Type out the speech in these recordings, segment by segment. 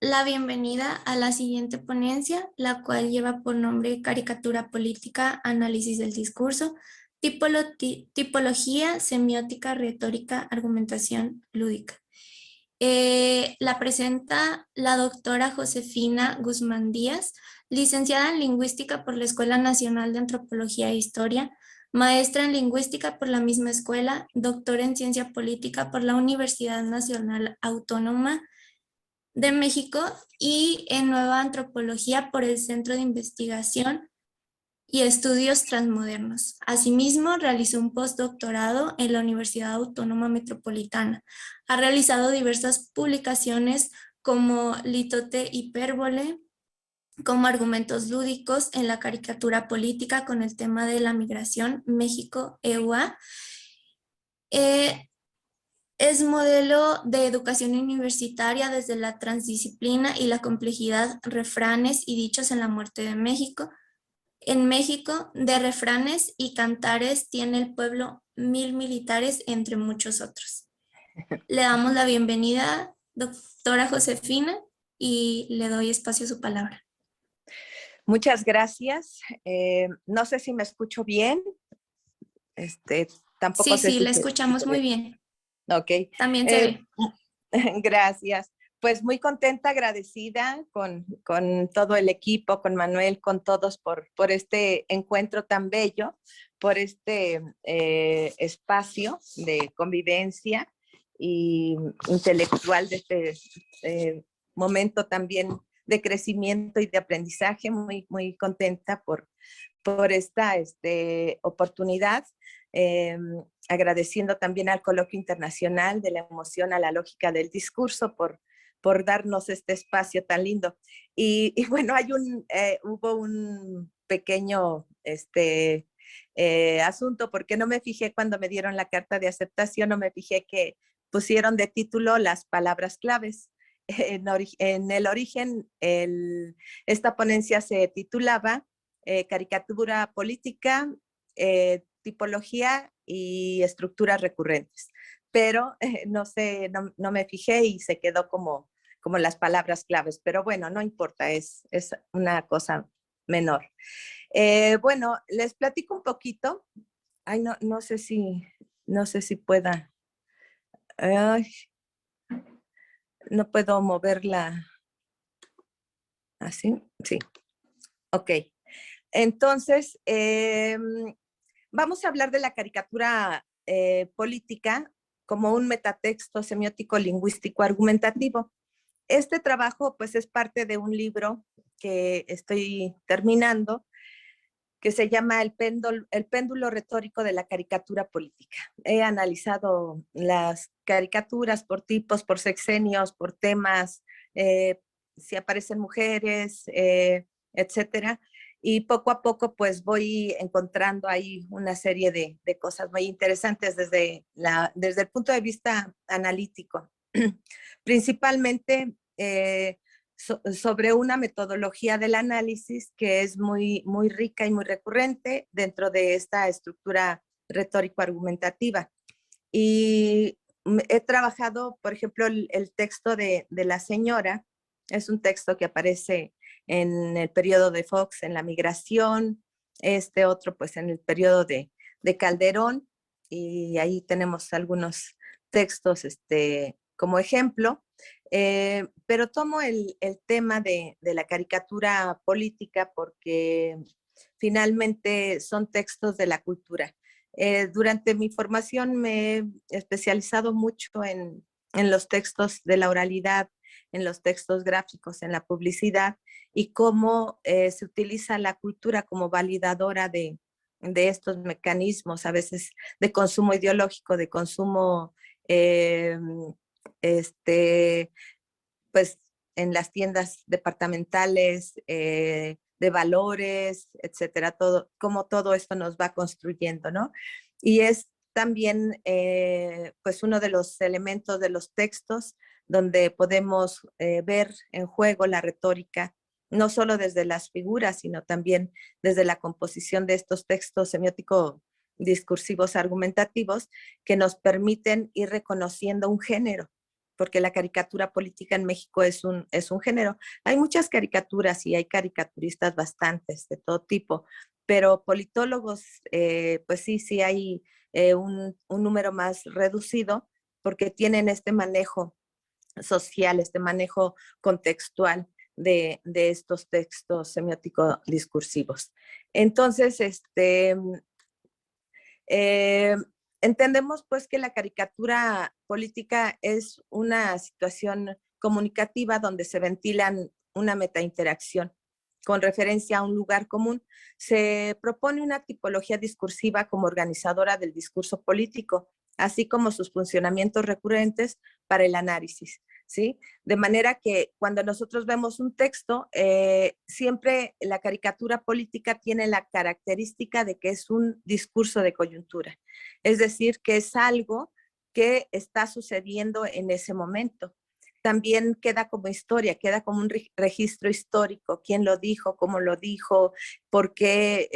la bienvenida a la siguiente ponencia, la cual lleva por nombre Caricatura Política, Análisis del Discurso, Tipología, Semiótica, Retórica, Argumentación Lúdica. La presenta la doctora Josefina Guzmán Díaz, licenciada en Lingüística por la Escuela Nacional de Antropología e Historia, maestra en Lingüística por la misma escuela, doctora en Ciencia Política por la Universidad Nacional Autónoma de México y en Nueva Antropología por el Centro de Investigación y Estudios Transmodernos. Asimismo, realizó un postdoctorado en la Universidad Autónoma Metropolitana. Ha realizado diversas publicaciones como Litote Hipérbole, como argumentos lúdicos en la caricatura política con el tema de la migración México-EUA. Es modelo de educación universitaria desde la transdisciplina y la complejidad, refranes y dichos en la muerte de México. En México, de refranes y cantares tiene el pueblo 1000 militares, entre muchos otros. Le damos la bienvenida, doctora Josefina, y le doy espacio a su palabra. Muchas gracias. No sé si me escucho bien. Tampoco sé Sí, si la escuchamos muy bien. Ok. También se ve. Gracias. Pues muy contenta, agradecida con todo el equipo, con Manuel, con todos por este encuentro tan bello, por este espacio de convivencia y intelectual de este momento también de crecimiento y de aprendizaje. Muy, muy contenta por esta oportunidad. Agradeciendo también al Coloquio Internacional de la Emoción a la Lógica del Discurso por darnos este espacio tan lindo. Y bueno, hubo un pequeño asunto, porque no me fijé cuando me dieron la carta de aceptación, no me fijé que pusieron de título las palabras claves. En el origen, esta ponencia se titulaba Caricatura Política, Tipología y Estructuras Recurrentes. Pero no sé, no me fijé y se quedó como las palabras claves. Pero bueno, no importa, es una cosa menor. Bueno, les platico un poquito. Ay, no sé si pueda. Ay, no puedo moverla así. Sí. Ok. Entonces, vamos a hablar de la caricatura política como un metatexto semiótico lingüístico argumentativo. Este trabajo pues es parte de un libro que estoy terminando que se llama El péndulo retórico de la caricatura política. He analizado las caricaturas por tipos, por sexenios, por temas, si aparecen mujeres, etcétera. Y poco a poco pues voy encontrando ahí una serie de cosas muy interesantes desde el punto de vista analítico. Principalmente sobre una metodología del análisis que es muy, muy rica y muy recurrente dentro de esta estructura retórico-argumentativa. Y he trabajado, por ejemplo, el texto de La Señora, es un texto que aparece en el periodo de Fox, en la migración, este otro pues en el periodo de Calderón, y ahí tenemos algunos textos como ejemplo. Pero tomo el tema de la caricatura política porque finalmente son textos de la cultura. Durante mi formación me he especializado mucho en los textos de la oralidad, en los textos gráficos, en la publicidad y cómo se utiliza la cultura como validadora de estos mecanismos, a veces de consumo ideológico, de consumo pues en las tiendas departamentales, de valores, etcétera, cómo todo esto nos va construyendo, ¿no? Y es también pues uno de los elementos de los textos donde podemos ver en juego la retórica, no solo desde las figuras, sino también desde la composición de estos textos semiótico discursivos argumentativos que nos permiten ir reconociendo un género porque la caricatura política en México es un género. Hay muchas caricaturas y hay caricaturistas bastantes de todo tipo, pero politólogos, pues sí, sí hay un número más reducido porque tienen este manejo social, este manejo contextual de estos textos semiótico-discursivos. Entonces, eh, entendemos pues que la caricatura política es una situación comunicativa donde se ventilan una metainteracción con referencia a un lugar común. Se propone una tipología discursiva como organizadora del discurso político, así como sus funcionamientos recurrentes para el análisis. ¿Sí? De manera que cuando nosotros vemos un texto, siempre la caricatura política tiene la característica de que es un discurso de coyuntura, es decir, que es algo que está sucediendo en ese momento. También queda como historia, queda como un registro histórico, quién lo dijo, cómo lo dijo, por qué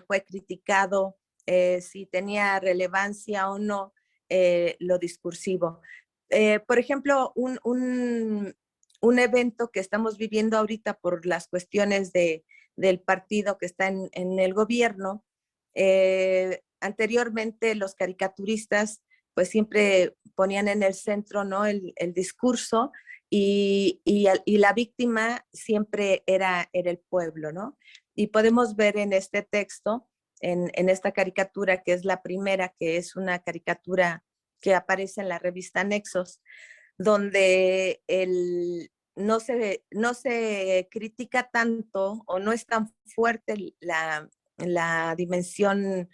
fue criticado, si tenía relevancia o no lo discursivo. Por ejemplo, un evento que estamos viviendo ahorita por las cuestiones del partido que está en el gobierno, anteriormente los caricaturistas pues siempre ponían en el centro, ¿no?, el discurso y la víctima siempre era el pueblo, ¿no? Y podemos ver en este texto, en esta caricatura, que es la primera, que es una caricatura que aparece en la revista Nexos, donde no se critica tanto o no es tan fuerte la dimensión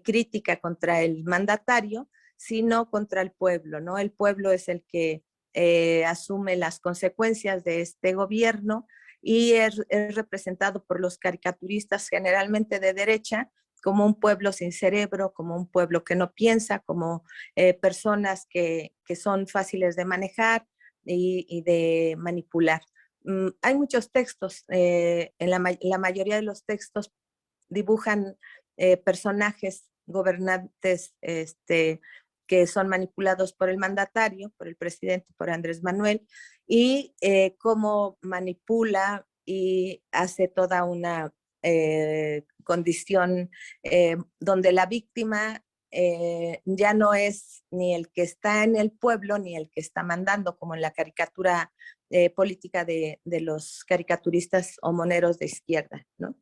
crítica contra el mandatario, sino contra el pueblo, ¿no? El pueblo es el que asume las consecuencias de este gobierno y es representado por los caricaturistas generalmente de derecha como un pueblo sin cerebro, como un pueblo que no piensa, como personas que son fáciles de manejar y de manipular. Hay muchos textos, la mayoría de los textos dibujan personajes gobernantes que son manipulados por el mandatario, por el presidente, por Andrés Manuel, y cómo manipula y hace toda una condición donde la víctima ya no es ni el que está en el pueblo ni el que está mandando, como en la caricatura política de los caricaturistas o moneros de izquierda, ¿no?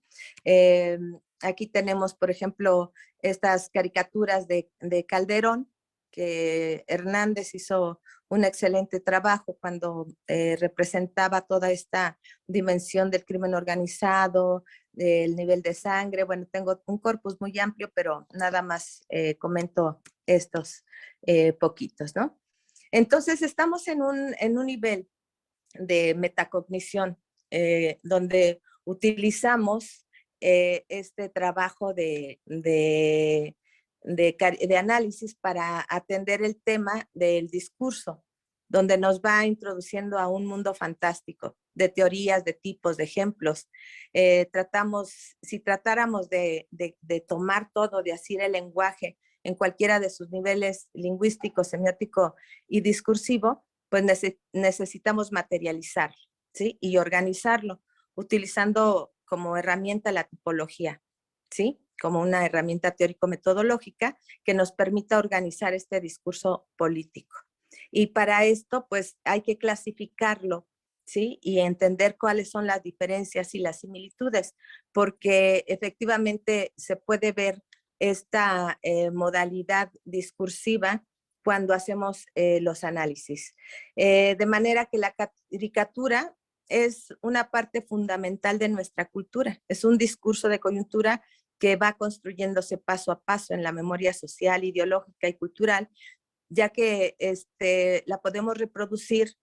Aquí tenemos, por ejemplo, estas caricaturas de Calderón, que Hernández hizo un excelente trabajo cuando representaba toda esta dimensión del crimen organizado, del nivel de sangre. Bueno, tengo un corpus muy amplio, pero nada más comento estos poquitos, ¿no? Entonces, estamos en un nivel de metacognición donde utilizamos este trabajo de análisis para atender el tema del discurso, donde nos va introduciendo a un mundo fantástico de teorías, de tipos, de ejemplos. Si tratáramos de tomar todo, de asir el lenguaje en cualquiera de sus niveles lingüístico, semiótico y discursivo, pues necesitamos materializarlo, ¿sí? Y organizarlo, utilizando como herramienta la tipología, ¿sí? Como una herramienta teórico-metodológica que nos permita organizar este discurso político. Y para esto, pues hay que clasificarlo, ¿sí? Y entender cuáles son las diferencias y las similitudes, porque efectivamente se puede ver esta modalidad discursiva cuando hacemos los análisis. De manera que la caricatura es una parte fundamental de nuestra cultura, es un discurso de coyuntura que va construyéndose paso a paso en la memoria social, ideológica y cultural, ya que la podemos reproducir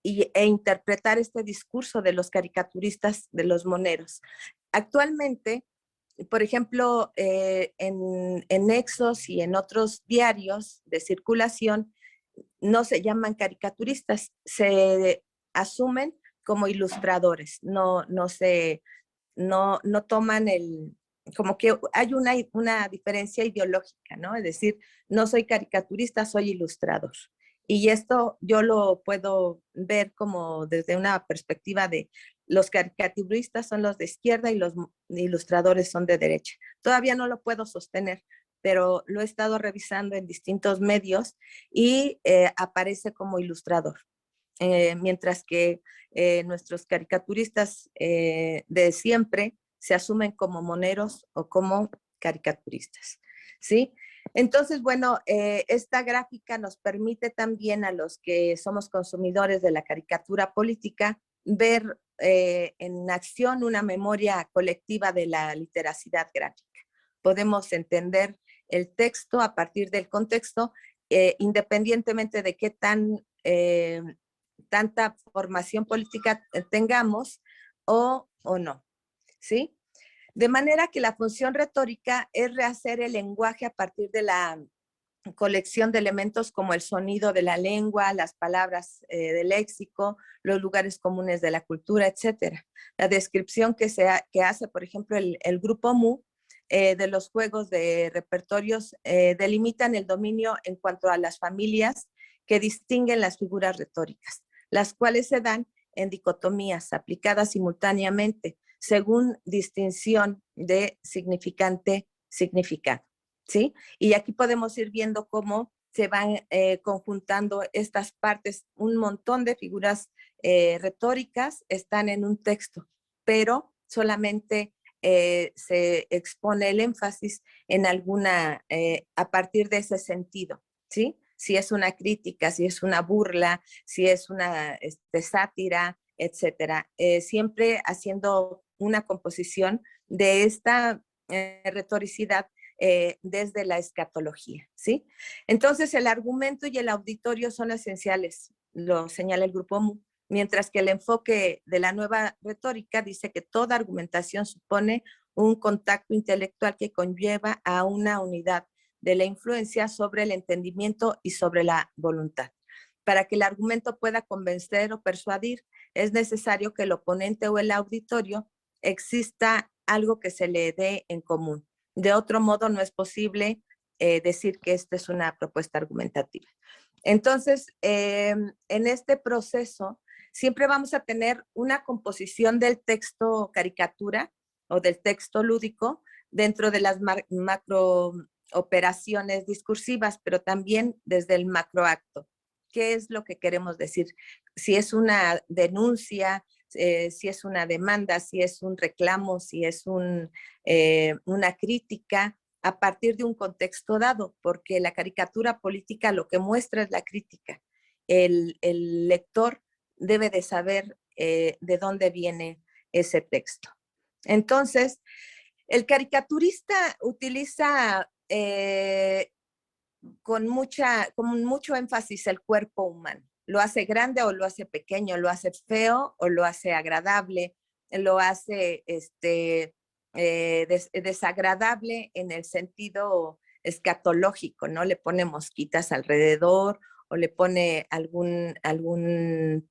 e interpretar este discurso de los caricaturistas, de los moneros. Actualmente, por ejemplo, en Nexos y en otros diarios de circulación, no se llaman caricaturistas, se asumen como ilustradores, no toman como que hay una diferencia ideológica, ¿no? Es decir, no soy caricaturista, soy ilustrador. Y esto yo lo puedo ver como desde una perspectiva de los caricaturistas son los de izquierda y los ilustradores son de derecha. Todavía no lo puedo sostener, pero lo he estado revisando en distintos medios y aparece como ilustrador. Mientras que nuestros caricaturistas de siempre se asumen como moneros o como caricaturistas, ¿sí? Entonces, bueno, esta gráfica nos permite también a los que somos consumidores de la caricatura política ver en acción una memoria colectiva de la literacidad gráfica. Podemos entender el texto a partir del contexto, independientemente de qué tanta formación política tengamos o no, ¿sí? De manera que la función retórica es rehacer el lenguaje a partir de la colección de elementos como el sonido de la lengua, las palabras del léxico, los lugares comunes de la cultura, etcétera. La descripción que hace, por ejemplo, el grupo MU de los juegos de repertorios delimitan el dominio en cuanto a las familias que distinguen las figuras retóricas, las cuales se dan en dicotomías aplicadas simultáneamente según distinción de significante-significado, ¿sí? Y aquí podemos ir viendo cómo se van conjuntando estas partes. Un montón de figuras retóricas están en un texto, pero solamente se expone el énfasis en alguna, a partir de ese sentido, ¿sí? Si es una crítica, si es una burla, si es una sátira, etcétera. Siempre haciendo una composición de esta retoricidad desde la escatología, ¿sí? Entonces, el argumento y el auditorio son esenciales, lo señala el grupo MU, mientras que el enfoque de la nueva retórica dice que toda argumentación supone un contacto intelectual que conlleva a una unidad de la influencia sobre el entendimiento y sobre la voluntad. Para que el argumento pueda convencer o persuadir, es necesario que el oponente o el auditorio exista algo que se le dé en común. De otro modo, no es posible decir que esta es una propuesta argumentativa. Entonces, en este proceso, siempre vamos a tener una composición del texto caricatura o del texto lúdico dentro de las macro operaciones discursivas, pero también desde el macroacto. ¿Qué es lo que queremos decir? Si es una denuncia, si es una demanda, si es un reclamo, si es una crítica a partir de un contexto dado, porque la caricatura política lo que muestra es la crítica. El lector debe de saber de dónde viene ese texto. Entonces, el caricaturista utiliza con mucho énfasis el cuerpo humano. Lo hace grande o lo hace pequeño, lo hace feo o lo hace agradable, lo hace desagradable en el sentido escatológico, ¿no? Le pone mosquitas alrededor o le pone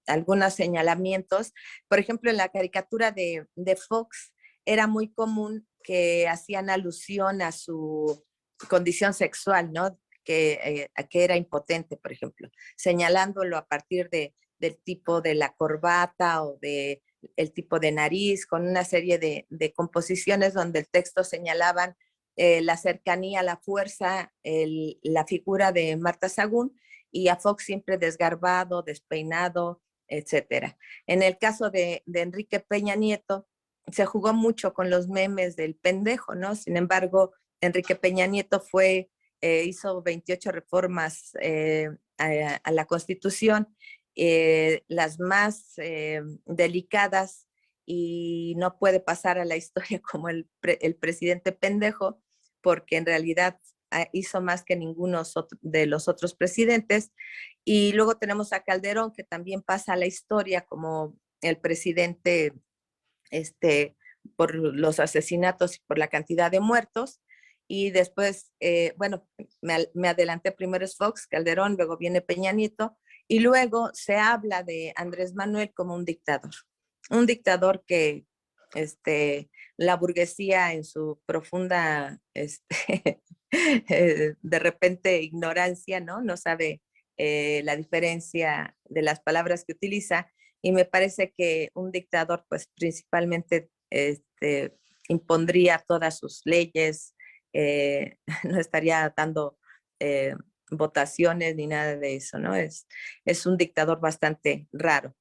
algunos señalamientos. Por ejemplo, en la caricatura de Fox era muy común que hacían alusión a su condición sexual, ¿no? Que era impotente, por ejemplo, señalándolo a partir del tipo de la corbata o de el tipo de nariz, con una serie de composiciones donde el texto señalaban la cercanía, la fuerza, la figura de Marta Sagún, y a Fox siempre desgarbado, despeinado, etcétera. En el caso de Enrique Peña Nieto, se jugó mucho con los memes del pendejo, ¿no? Sin embargo, Enrique Peña Nieto hizo 28 reformas a la Constitución, las más delicadas, y no puede pasar a la historia como el presidente pendejo, porque en realidad hizo más que ninguno de los otros presidentes. Y luego tenemos a Calderón, que también pasa a la historia como el presidente por los asesinatos y por la cantidad de muertos. Y después, bueno, me adelanté, primero es Fox, Calderón, luego viene Peña Nieto, y luego se habla de Andrés Manuel como un dictador que la burguesía en su profunda, de repente, ignorancia, ¿no? No sabe la diferencia de las palabras que utiliza, y me parece que un dictador pues principalmente impondría todas sus leyes, no estaría dando votaciones ni nada de eso, ¿no? Es un dictador bastante raro.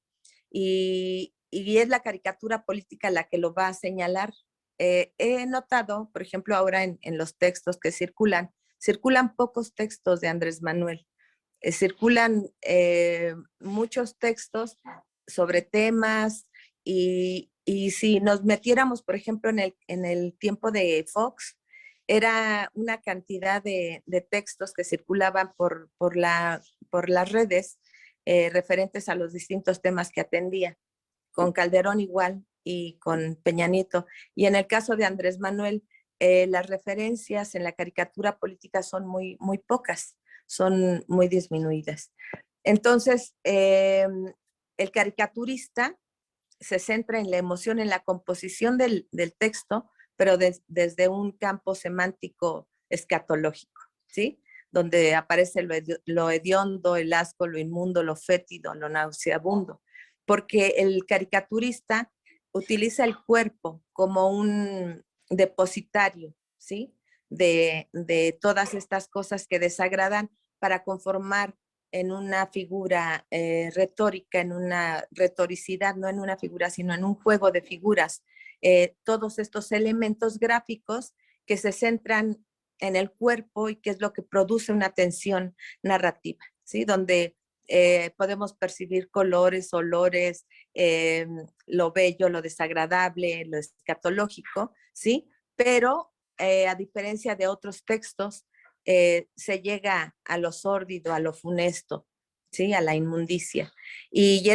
Y es la caricatura política la que lo va a señalar. He notado, por ejemplo, ahora en los textos que circulan pocos textos de Andrés Manuel. Circulan muchos textos sobre temas y si nos metiéramos, por ejemplo, en el tiempo de Fox, era una cantidad de textos que circulaban por las redes referentes a los distintos temas que atendía. Con Calderón igual y con Peña Nieto. Y en el caso de Andrés Manuel, las referencias en la caricatura política son muy pocas, son muy disminuidas. Entonces, el caricaturista se centra en la emoción, en la composición del texto, pero desde un campo semántico escatológico, ¿sí? Donde aparece lo hediondo, el asco, lo inmundo, lo fétido, lo nauseabundo, porque el caricaturista utiliza el cuerpo como un depositario, ¿sí? De todas estas cosas que desagradan para conformar en una figura retórica, en una retoricidad, no en una figura, sino en un juego de figuras, todos estos elementos gráficos que se centran en el cuerpo y que es lo que produce una tensión narrativa, ¿sí? Donde podemos percibir colores, olores, lo bello, lo desagradable, lo escatológico, ¿sí? Pero a diferencia de otros textos, se llega a lo sórdido, a lo funesto, ¿sí? A la inmundicia. Y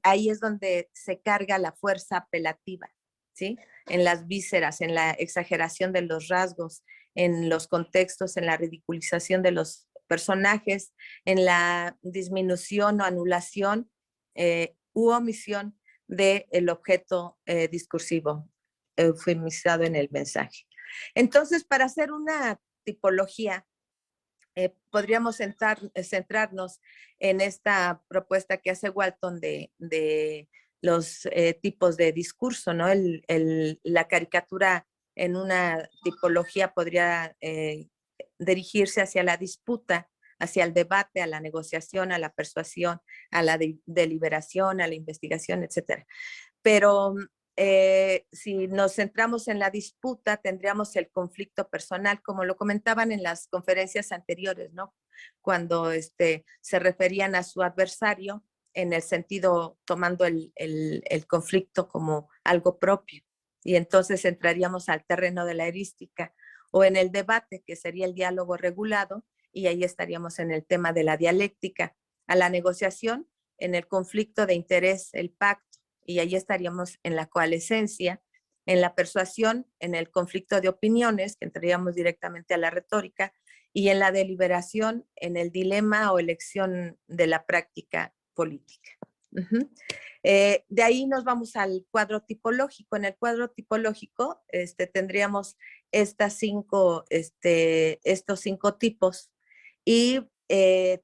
ahí es donde se carga la fuerza apelativa, ¿sí? En las vísceras, en la exageración de los rasgos, en los contextos, en la ridiculización de los personajes, en la disminución o anulación u omisión del objeto discursivo eufemizado en el mensaje. Entonces, para hacer una tipología, podríamos centrarnos en esta propuesta que hace Walton de los tipos de discurso, ¿no? La caricatura en una tipología podría dirigirse hacia la disputa, hacia el debate, a la negociación, a la persuasión, a la deliberación, a la investigación, etcétera. Pero si nos centramos en la disputa, tendríamos el conflicto personal, como lo comentaban en las conferencias anteriores, ¿no? Cuando se referían a su adversario en el sentido tomando el conflicto como algo propio. Y entonces entraríamos al terreno de la erística o en el debate, que sería el diálogo regulado, y ahí estaríamos en el tema de la dialéctica, a la negociación, en el conflicto de interés, el pacto, y ahí estaríamos en la coalescencia, en la persuasión, en el conflicto de opiniones, que entraríamos directamente a la retórica, y en la deliberación, en el dilema o elección de la práctica política. De ahí nos vamos al cuadro tipológico. En el cuadro tipológico tendríamos estos 5 tipos y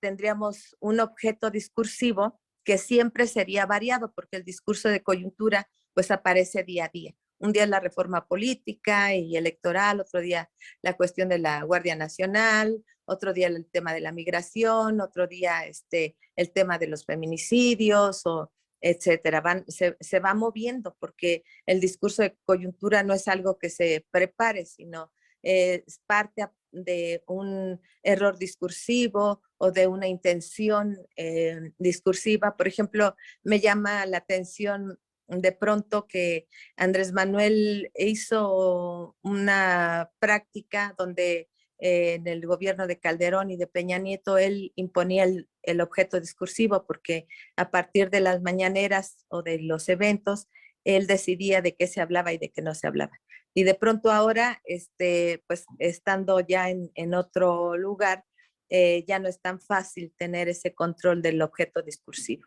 tendríamos un objeto discursivo que siempre sería variado porque el discurso de coyuntura pues aparece día a día. Un día es la reforma política y electoral, otro día la cuestión de la Guardia Nacional, otro día el tema de la migración, otro día el tema de los feminicidios, o etcétera. Se va moviendo porque el discurso de coyuntura no es algo que se prepare, sino es parte de un error discursivo o de una intención discursiva. Por ejemplo, me llama la atención de pronto que Andrés Manuel hizo una práctica donde en el gobierno de Calderón y de Peña Nieto él imponía el objeto discursivo porque a partir de las mañaneras o de los eventos él decidía de qué se hablaba y de qué no se hablaba. Y de pronto ahora, pues estando ya en otro lugar, ya no es tan fácil tener ese control del objeto discursivo.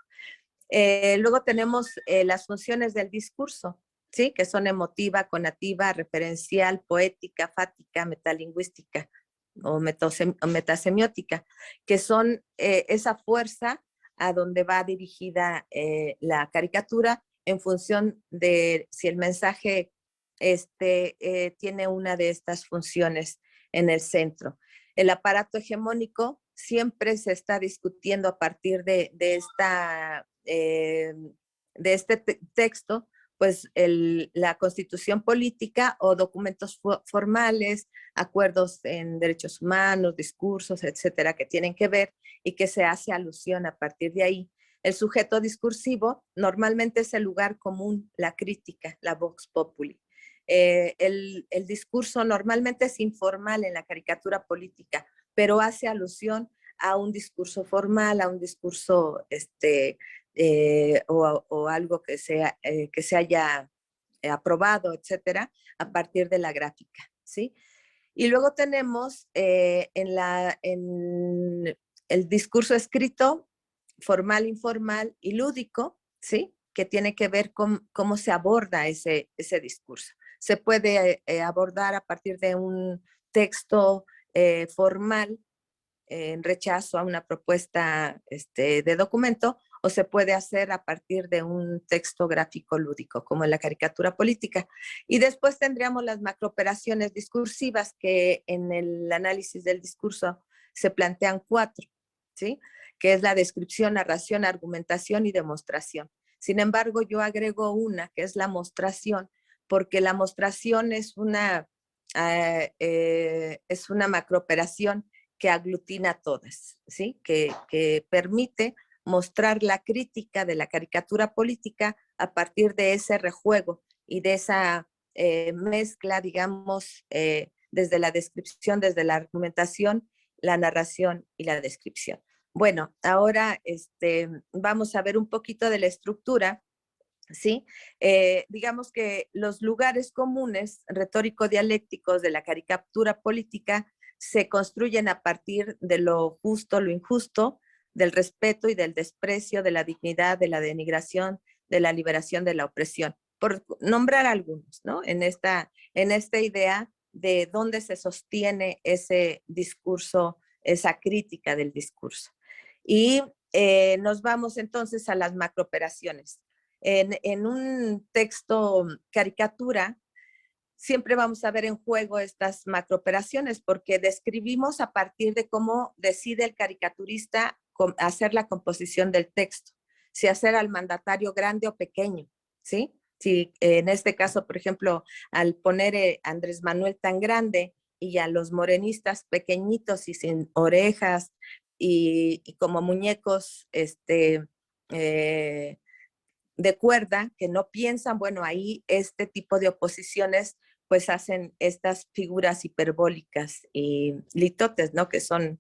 Luego tenemos las funciones del discurso, ¿sí? Que son emotiva, conativa, referencial, poética, fática, metalingüística. o metasemiótica, que son esa fuerza a donde va dirigida la caricatura en función de si el mensaje tiene una de estas funciones en el centro. El aparato hegemónico siempre se está discutiendo a partir de este texto, pues la constitución política o documentos formales, acuerdos en derechos humanos, discursos, etcétera, que tienen que ver y que se hace alusión a partir de ahí. El sujeto discursivo normalmente es el lugar común, la crítica, la vox populi. El discurso normalmente es informal en la caricatura política, pero hace alusión a un discurso formal, a un discurso o algo que se haya aprobado, etcétera, a partir de la gráfica, ¿sí? Y luego tenemos en el discurso escrito, formal, informal y lúdico, ¿sí? Que tiene que ver con cómo se aborda ese discurso. Se puede abordar a partir de un texto formal en rechazo a una propuesta de documento, o se puede hacer a partir de un texto gráfico lúdico, como en la caricatura política. Y después tendríamos las macrooperaciones discursivas, que en el análisis del discurso se plantean 4, ¿sí? Que es la descripción, narración, argumentación y demostración. Sin embargo, yo agrego una, que es la mostración, porque la mostración es una macrooperación que aglutina todas, ¿sí? Que permite mostrar la crítica de la caricatura política a partir de ese rejuego y de esa mezcla, digamos, desde la descripción, desde la argumentación, la narración y la descripción. Bueno, ahora vamos a ver un poquito de la estructura, ¿sí? Digamos que los lugares comunes retórico-dialécticos de la caricatura política se construyen a partir de lo justo, lo injusto, del respeto y del desprecio, de la dignidad, de la denigración, de la liberación de la opresión, por nombrar algunos, ¿no? En esta idea de dónde se sostiene ese discurso, esa crítica del discurso. Y nos vamos entonces a las macrooperaciones. En un texto caricatura, siempre vamos a ver en juego estas macrooperaciones porque describimos a partir de cómo decide el caricaturista hacer la composición del texto, si hacer al mandatario grande o pequeño, ¿sí? Si en este caso, por ejemplo, al poner Andrés Manuel tan grande y a los morenistas pequeñitos y sin orejas y como muñecos, de cuerda, que no piensan, bueno, ahí este tipo de oposiciones pues hacen estas figuras hiperbólicas y litotes, ¿no? Que son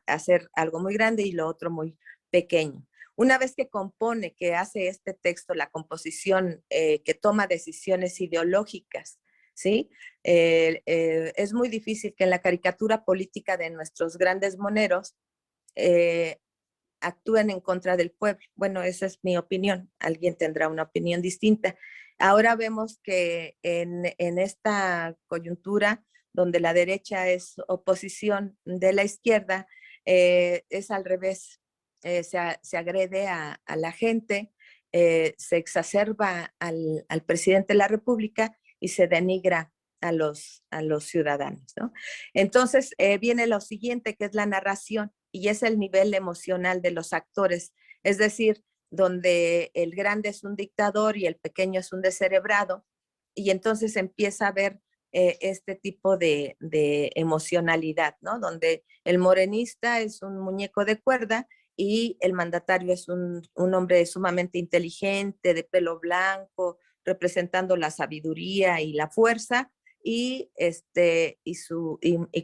hacer algo muy grande y lo otro muy pequeño. Una vez que compone, que hace este texto, la composición que toma decisiones ideológicas, ¿sí? Es muy difícil que en la caricatura política de nuestros grandes moneros actúen en contra del pueblo. Bueno, esa es mi opinión. Alguien tendrá una opinión distinta. Ahora vemos que en esta coyuntura, donde la derecha es oposición de la izquierda, es al revés. Se agrede a la gente, se exacerba al presidente de la República y se denigra a los ciudadanos, ¿no? Entonces viene lo siguiente, que es la narración, y es el nivel emocional de los actores, es decir, donde el grande es un dictador y el pequeño es un descerebrado, y entonces empieza a ver este tipo de emocionalidad, ¿no? Donde el morenista es un muñeco de cuerda y el mandatario es un hombre sumamente inteligente, de pelo blanco, representando la sabiduría y la fuerza, y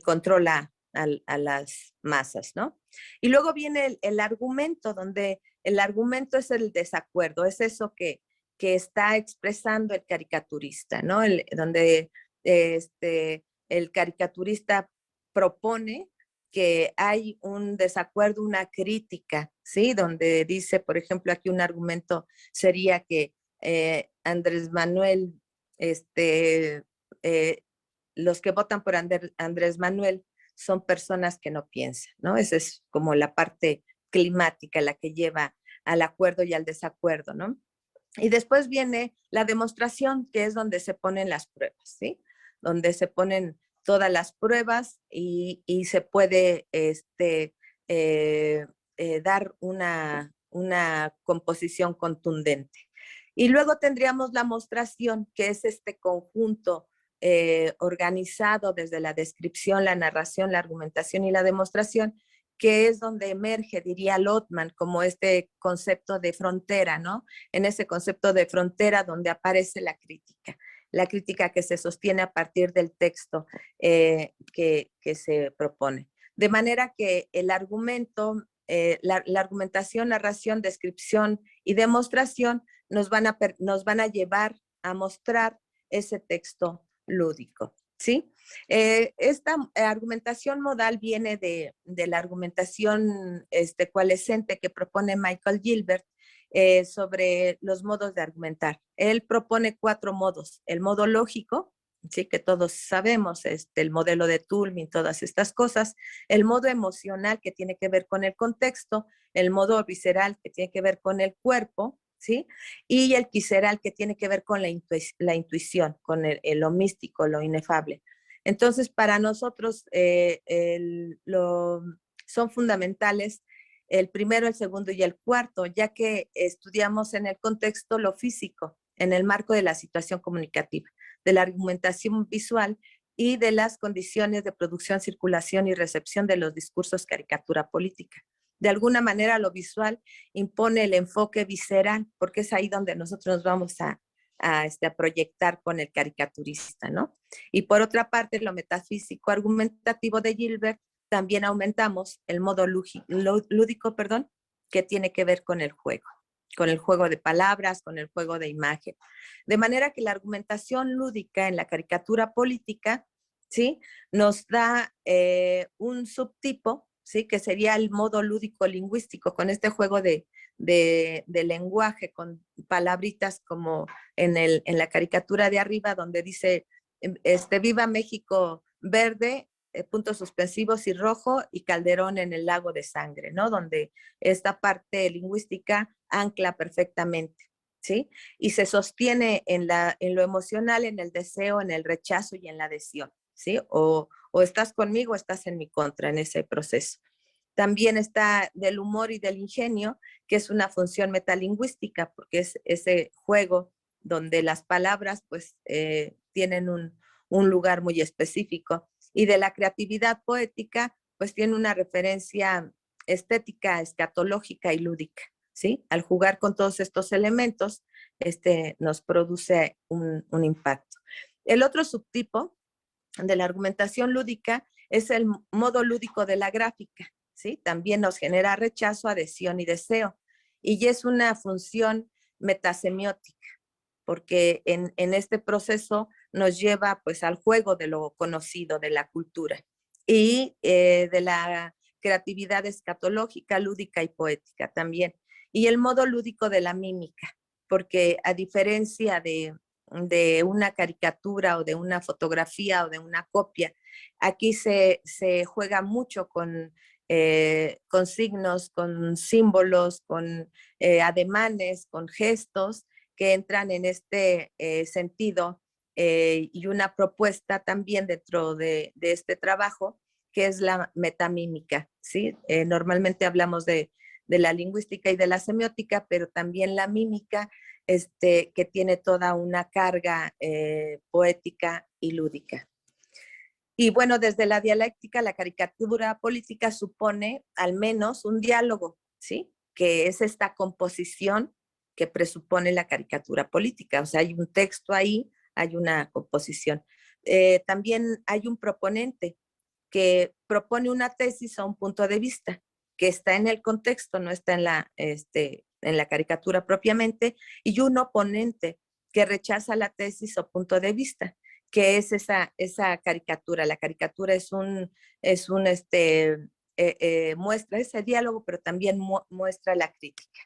controla a las masas, ¿no? Y luego viene el argumento, donde el argumento es el desacuerdo, es eso que está expresando el caricaturista, ¿no? Donde el caricaturista propone que hay un desacuerdo, una crítica, ¿sí? Donde dice, por ejemplo, aquí un argumento sería que Andrés Manuel, eh, los que votan por Andrés Manuel son personas que no piensan, ¿no? Esa es como la parte climática, la que lleva al acuerdo y al desacuerdo, ¿no? Y después viene la demostración, que es donde se ponen las pruebas, ¿sí? Donde se ponen todas las pruebas y se puede dar una composición contundente. Y luego tendríamos la mostración, que es este conjunto organizado desde la descripción, la narración, la argumentación y la demostración, que es donde emerge, diría Lotman, como este concepto de frontera, ¿no? En ese concepto de frontera donde aparece la crítica que se sostiene a partir del texto que se propone. De manera que el argumento, la argumentación, narración, descripción y demostración nos van a llevar a mostrar ese texto lúdico, ¿sí? Esta argumentación modal viene de la argumentación coalescente que propone Michael Gilbert sobre los modos de argumentar. Él propone 4 modos. El modo lógico, sí, que todos sabemos, el modelo de Toulmin, todas estas cosas. El modo emocional, que tiene que ver con el contexto. El modo visceral, que tiene que ver con el cuerpo, ¿sí? Y el visceral, que tiene que ver con la intuición, con lo místico, lo inefable. Entonces, para nosotros son fundamentales el primero, el segundo y el cuarto, ya que estudiamos en el contexto lo físico, en el marco de la situación comunicativa, de la argumentación visual y de las condiciones de producción, circulación y recepción de los discursos caricatura política. De alguna manera lo visual impone el enfoque visceral, porque es ahí donde nosotros nos vamos a proyectar con el caricaturista, ¿no? Y por otra parte, lo metafísico argumentativo de Gilbert, también aumentamos el modo lúdico, perdón, que tiene que ver con el juego de palabras, con el juego de imagen. De manera que la argumentación lúdica en la caricatura política, ¿sí? Nos da un subtipo, ¿sí? Que sería el modo lúdico lingüístico, con este juego de lenguaje, con palabritas como en la caricatura de arriba, donde dice, viva México verde, puntos suspensivos y rojo, y Calderón en el lago de sangre, ¿no? Donde esta parte lingüística ancla perfectamente, ¿sí? Y se sostiene en lo emocional, en el deseo, en el rechazo y en la adhesión, ¿sí? O estás conmigo o estás en mi contra en ese proceso. También está del humor y del ingenio, que es una función metalingüística, porque es ese juego donde las palabras pues tienen un lugar muy específico. Y de la creatividad poética, pues tiene una referencia estética, escatológica y lúdica, ¿sí? Al jugar con todos estos elementos, nos produce un impacto. El otro subtipo de la argumentación lúdica es el modo lúdico de la gráfica, ¿sí? También nos genera rechazo, adhesión y deseo. Y es una función metasemiótica, porque en este proceso nos lleva pues al juego de lo conocido, de la cultura y de la creatividad escatológica, lúdica y poética también. Y el modo lúdico de la mímica, porque a diferencia de una caricatura o de una fotografía o de una copia, aquí se juega mucho con signos, con símbolos, con ademanes, con gestos que entran en este sentido y una propuesta también dentro de este trabajo, que es la metamímica, ¿sí? Normalmente hablamos de la lingüística y de la semiótica, pero también la mímica, que tiene toda una carga poética y lúdica. Y bueno, desde la dialéctica, la caricatura política supone al menos un diálogo, ¿sí? Que es esta composición que presupone la caricatura política. O sea, hay un texto ahí, hay una composición. También hay un proponente que propone una tesis o un punto de vista que está en el contexto, no está en la caricatura propiamente, y un oponente que rechaza la tesis o punto de vista, que es esa caricatura. La caricatura muestra ese diálogo, pero también muestra la crítica.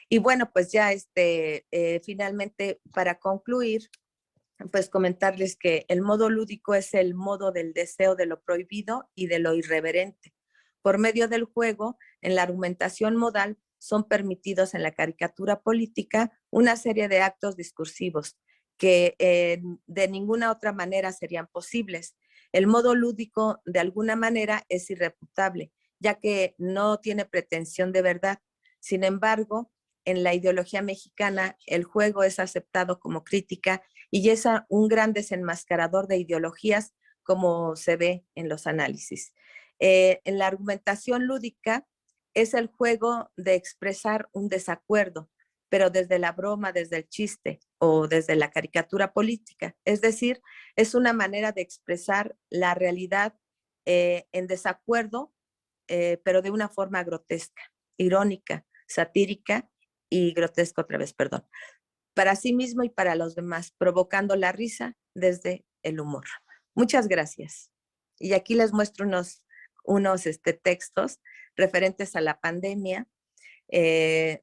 Y bueno, pues ya finalmente, para concluir, pues comentarles que el modo lúdico es el modo del deseo de lo prohibido y de lo irreverente. Por medio del juego, en la argumentación modal, son permitidos en la caricatura política una serie de actos discursivos que de ninguna otra manera serían posibles. El modo lúdico, de alguna manera, es irrefutable, ya que no tiene pretensión de verdad. Sin embargo, en la ideología mexicana, el juego es aceptado como crítica y es un gran desenmascarador de ideologías, como se ve en los análisis. En la argumentación lúdica es el juego de expresar un desacuerdo, pero desde la broma, desde el chiste o desde la caricatura política. Es decir, es una manera de expresar la realidad en desacuerdo, pero de una forma grotesca, irónica, satírica y grotesca otra vez, perdón, para sí mismo y para los demás, provocando la risa desde el humor. Muchas gracias. Y aquí les muestro unos textos referentes a la pandemia,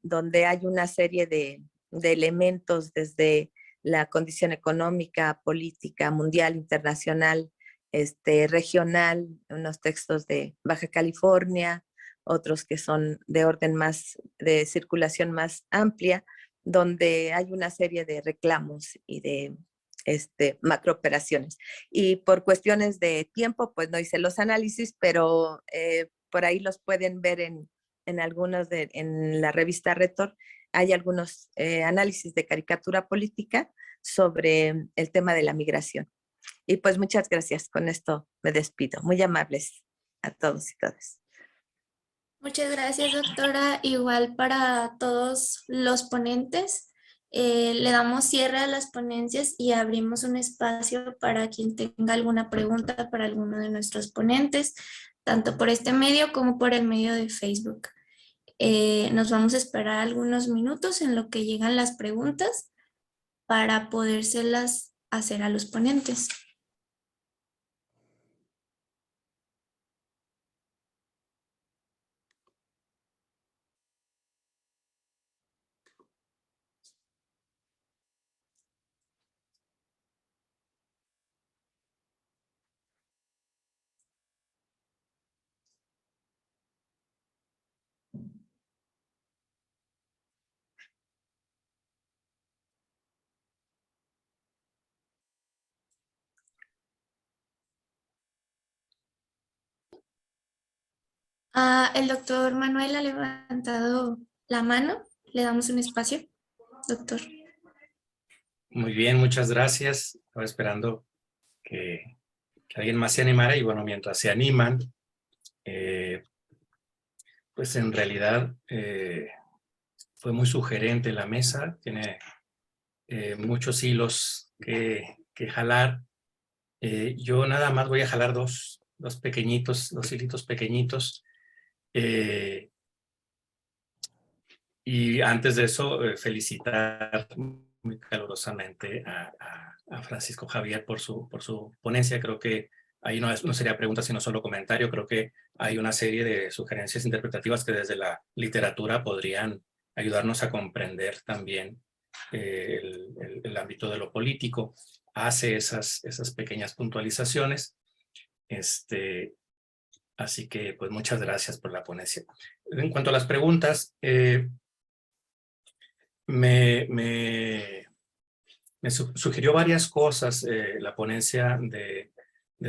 donde hay una serie de elementos desde la condición económica, política, mundial, internacional, regional, unos textos de Baja California, otros que son de orden más, de circulación más amplia, donde hay una serie de reclamos y de macrooperaciones. Y por cuestiones de tiempo, pues no hice los análisis, pero por ahí los pueden ver en algunos en la revista Retor. Hay algunos análisis de caricatura política sobre el tema de la migración. Y pues muchas gracias. Con esto me despido. Muy amables a todos y todas. Muchas gracias, doctora. Igual para todos los ponentes. Le damos cierre a las ponencias y abrimos un espacio para quien tenga alguna pregunta para alguno de nuestros ponentes, tanto por este medio como por el medio de Facebook. Nos vamos a esperar algunos minutos en lo que llegan las preguntas para podérselas hacer a los ponentes. El doctor Manuel ha levantado la mano. Le damos un espacio, doctor. Muy bien, muchas gracias. Estaba esperando que alguien más se animara y bueno, mientras se animan, pues en realidad fue muy sugerente la mesa, tiene muchos hilos que jalar. Yo nada más voy a jalar dos pequeñitos, dos hilitos pequeñitos. Y antes de eso, felicitar muy calurosamente a Francisco Javier por su ponencia. Creo que ahí no sería pregunta, sino solo comentario. Creo que hay una serie de sugerencias interpretativas que desde la literatura podrían ayudarnos a comprender también el ámbito de lo político. Hace esas pequeñas puntualizaciones. Así que, pues, muchas gracias por la ponencia. En cuanto a las preguntas, me sugirió varias cosas la ponencia de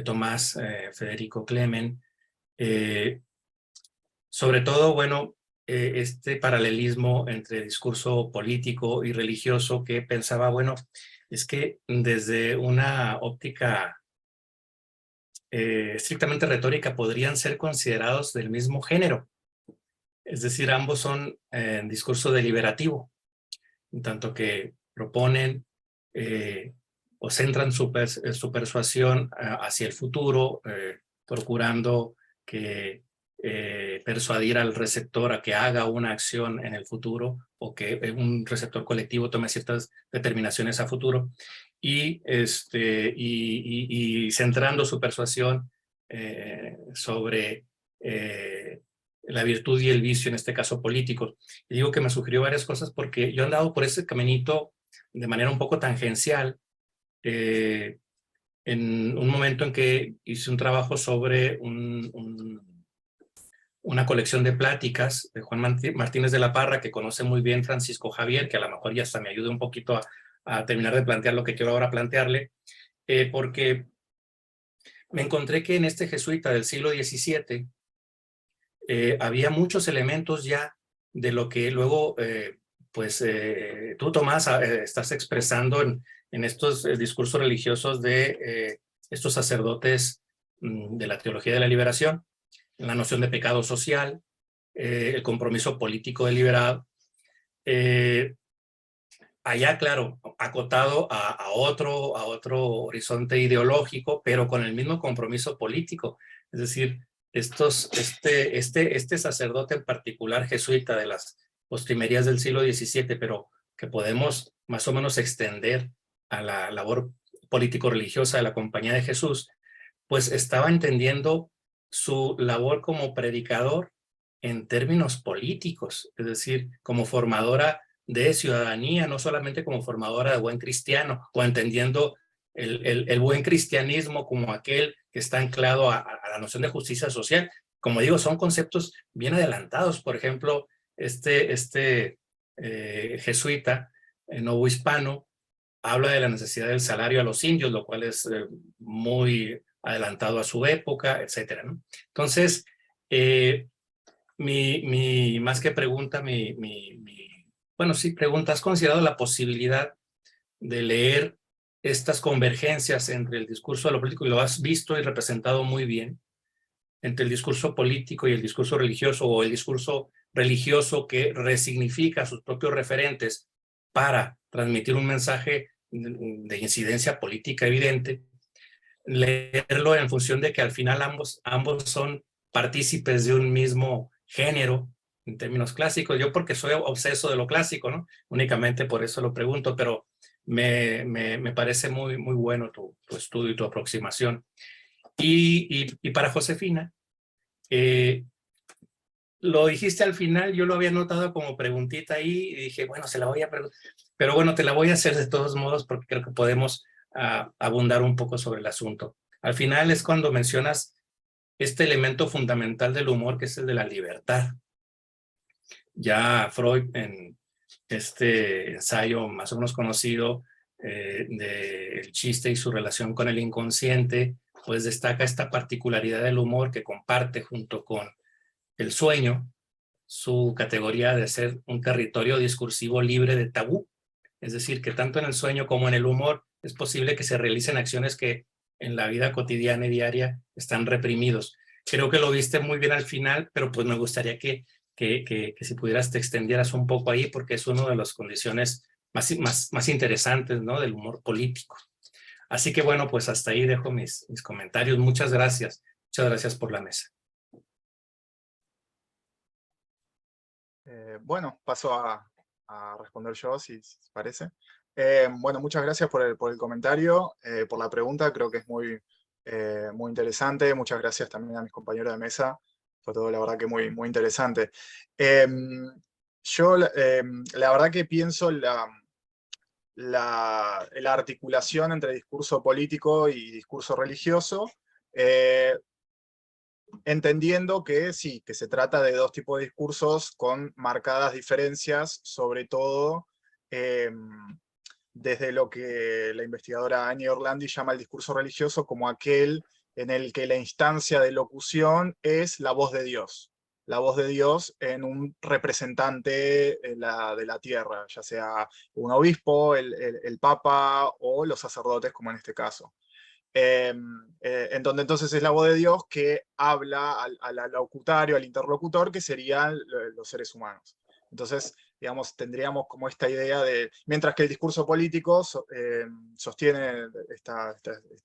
Tomás Federico Clemen. Sobre todo, bueno, este paralelismo entre discurso político y religioso, que pensaba, bueno, es que desde una óptica estrictamente retórica podrían ser considerados del mismo género. Es decir, ambos son discurso deliberativo, en tanto que proponen o centran su persuasión hacia el futuro, procurando persuadir al receptor a que haga una acción en el futuro o que un receptor colectivo tome ciertas determinaciones a futuro, y centrando su persuasión sobre la virtud y el vicio, en este caso político. Y digo que me sugirió varias cosas porque yo he andado por ese caminito de manera un poco tangencial, en un momento en que hice un trabajo sobre una colección de pláticas de Juan Martínez de la Parra, que conoce muy bien Francisco Javier, que a lo mejor ya hasta me ayude un poquito a terminar de plantear lo que quiero ahora plantearle, porque me encontré que en este jesuita del siglo XVII había muchos elementos ya de lo que luego, tú, Tomás, estás expresando en estos discursos religiosos de estos sacerdotes de la teología de la liberación, la noción de pecado social, el compromiso político deliberado. Allá, claro, acotado a otro horizonte ideológico, pero con el mismo compromiso político. Es decir, este sacerdote en particular jesuita de las postrimerías del siglo XVII, pero que podemos más o menos extender a la labor político-religiosa de la Compañía de Jesús, pues estaba entendiendo su labor como predicador en términos políticos, es decir, como formadora de ciudadanía, no solamente como formadora de buen cristiano, o entendiendo el buen cristianismo como aquel que está anclado a la noción de justicia social. Como digo, son conceptos bien adelantados. Por ejemplo, jesuita novohispano habla de la necesidad del salario a los indios, lo cual es muy adelantado a su época, etcétera, ¿no? Entonces, más que pregunta, bueno, sí, pregunta, ¿has considerado la posibilidad de leer estas convergencias entre el discurso de lo político, y lo has visto y representado muy bien, entre el discurso político y el discurso religioso, o el discurso religioso que resignifica sus propios referentes para transmitir un mensaje de incidencia política evidente, leerlo en función de que al final ambos son partícipes de un mismo género en términos clásicos? Yo porque soy obseso de lo clásico, ¿no? Únicamente por eso lo pregunto, pero me parece muy, muy bueno tu estudio y tu aproximación. Y para Josefina, lo dijiste al final, yo lo había notado como preguntita ahí, y dije, bueno, se la voy a preguntar, pero bueno, te la voy a hacer de todos modos porque creo que podemos abundar un poco sobre el asunto. Al final es cuando mencionas este elemento fundamental del humor, que es el de la libertad. Ya Freud, en este ensayo más o menos conocido del chiste y su relación con el inconsciente, pues destaca esta particularidad del humor que comparte junto con el sueño, su categoría de ser un territorio discursivo libre de tabú. Es decir, que tanto en el sueño como en el humor es posible que se realicen acciones que en la vida cotidiana y diaria están reprimidos. Creo que lo viste muy bien al final, pero pues me gustaría que si pudieras te extendieras un poco ahí, porque es una de las condiciones más interesantes, ¿no?, del humor político. Así que bueno, pues hasta ahí dejo mis comentarios. Muchas gracias. Muchas gracias por la mesa. Bueno, paso a responder yo, si parece. Bueno, muchas gracias por el comentario, por la pregunta. Creo que es muy interesante. Muchas gracias también a mis compañeros de mesa. Fue todo, la verdad, que muy, muy interesante. Yo, la verdad que pienso la articulación entre discurso político y discurso religioso, entendiendo que sí, que se trata de dos tipos de discursos con marcadas diferencias, sobre todo desde lo que la investigadora Annie Orlandi llama el discurso religioso como aquel en el que la instancia de locución es la voz de Dios en un representante de la tierra, ya sea un obispo, el papa o los sacerdotes, como en este caso. En donde entonces es la voz de Dios que habla al locutario, al interlocutor, que serían los seres humanos. Entonces, digamos, tendríamos como esta idea de, mientras que el discurso político sostiene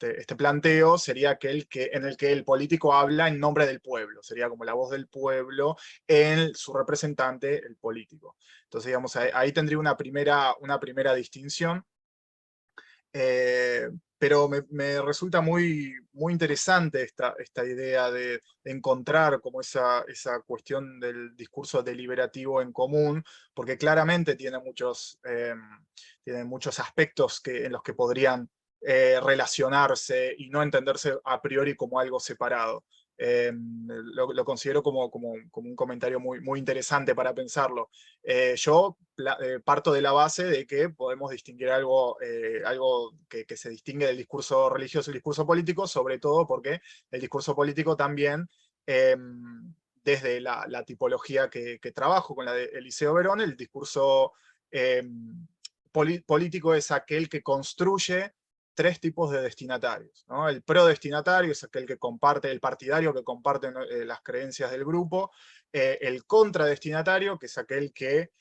este planteo, sería aquel en el que el político habla en nombre del pueblo, sería como la voz del pueblo en su representante, el político. Entonces, digamos, ahí tendría una primera distinción. Pero me resulta muy, muy interesante esta idea de encontrar como esa cuestión del discurso deliberativo en común, porque claramente tiene muchos aspectos en los que podrían relacionarse y no entenderse a priori como algo separado. Lo considero como un comentario muy interesante para pensarlo. Yo parto de la base de que podemos distinguir algo que se distingue del discurso religioso y el discurso político, sobre todo porque el discurso político también, desde la tipología que trabajo con la de Eliseo Verón, el discurso político es aquel que construye tres tipos de destinatarios, ¿no? El pro-destinatario es aquel que comparte, el partidario que comparte las creencias del grupo, el contradestinatario, que es aquel que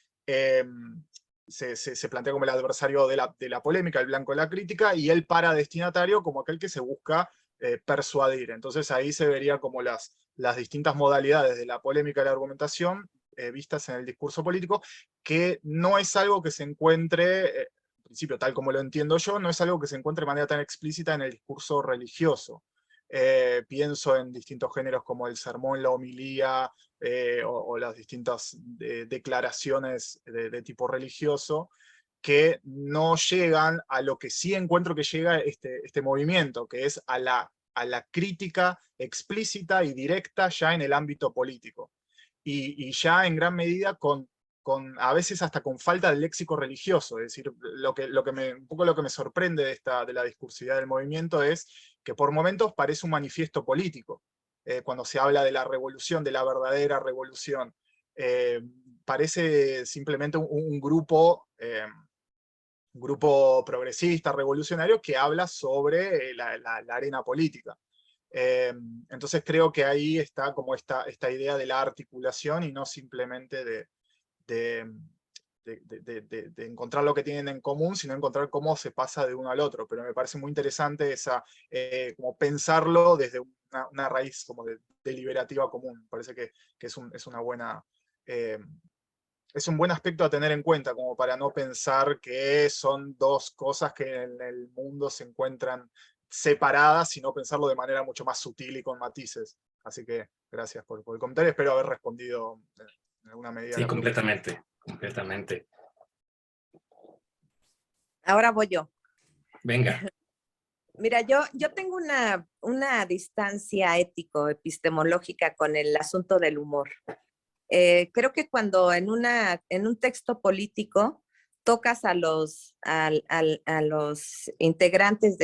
se plantea como el adversario de la polémica, el blanco de la crítica, y el paradestinatario como aquel que se busca persuadir. Entonces ahí se vería como las distintas modalidades de la polémica y la argumentación vistas en el discurso político, que no es algo que se encuentre, en principio tal como lo entiendo yo, no es algo que se encuentre de manera tan explícita en el discurso religioso. Pienso en distintos géneros como el sermón, la homilía, o las distintas declaraciones de tipo religioso, que no llegan a lo que sí encuentro que llega este movimiento, que es a la crítica explícita y directa ya en el ámbito político. Y ya en gran medida a veces hasta con falta de léxico religioso. Es decir, un poco lo que me sorprende de la discursividad del movimiento es que por momentos parece un manifiesto político. Cuando se habla de la revolución, de la verdadera revolución, parece simplemente un grupo progresista, revolucionario, que habla sobre la arena política. Entonces creo que ahí está como esta idea de la articulación y no simplemente de encontrar lo que tienen en común, sino encontrar cómo se pasa de uno al otro. Pero me parece muy interesante como pensarlo desde una raíz como deliberativa común. Me parece que es una buena... es un buen aspecto a tener en cuenta, como para no pensar que son dos cosas que en el mundo se encuentran separadas, sino pensarlo de manera mucho más sutil y con matices. Así que gracias por el comentario, espero haber respondido en alguna medida. Sí, completamente. Ahora voy yo. Venga. Mira, yo tengo una distancia ético-epistemológica con el asunto del humor. Creo que cuando en un texto político tocas a los integrantes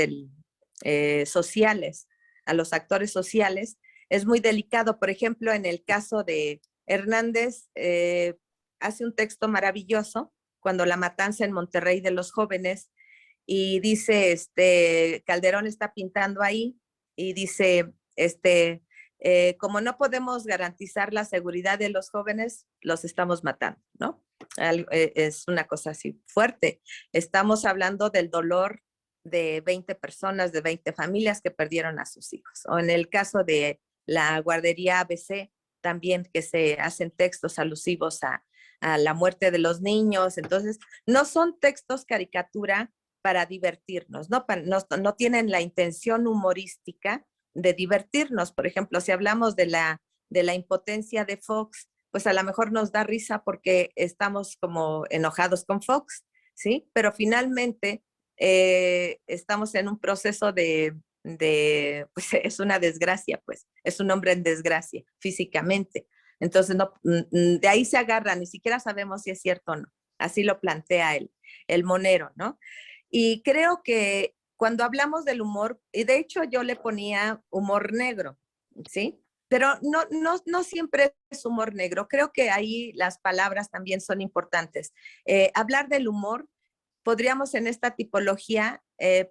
sociales, a los actores sociales, es muy delicado. Por ejemplo, en el caso de Hernández, hace un texto maravilloso cuando la matanza en Monterrey de los jóvenes, y dice, Calderón está pintando ahí, y dice, como no podemos garantizar la seguridad de los jóvenes, los estamos matando, ¿no? Es una cosa así fuerte. Estamos hablando del dolor de 20 personas, de 20 familias que perdieron a sus hijos. O en el caso de la guardería ABC, también que se hacen textos alusivos a la muerte de los niños. Entonces, no son textos caricatura para divertirnos, no tienen la intención humorística de divertirnos. Por ejemplo, si hablamos de la impotencia de Fox, pues a lo mejor nos da risa porque estamos como enojados con Fox, ¿sí? Pero finalmente estamos en un proceso pues es una desgracia, pues, es un hombre en desgracia físicamente. Entonces, de ahí se agarra, ni siquiera sabemos si es cierto o no. Así lo plantea el monero, ¿no? Y creo que cuando hablamos del humor, y de hecho yo le ponía humor negro, ¿sí? Pero no siempre es humor negro. Creo que ahí las palabras también son importantes. Hablar del humor, podríamos en esta tipología,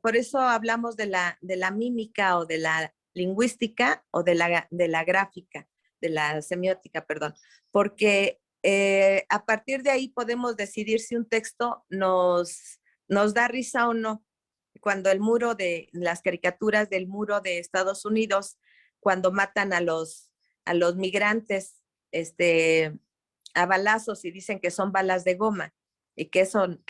por eso hablamos de la mímica o de la lingüística o de la gráfica, de la semiótica, perdón, porque a partir de ahí podemos decidir si un texto nos da risa o no. Cuando las caricaturas del muro de Estados Unidos, cuando matan a los migrantes a balazos y dicen que son balas de goma y que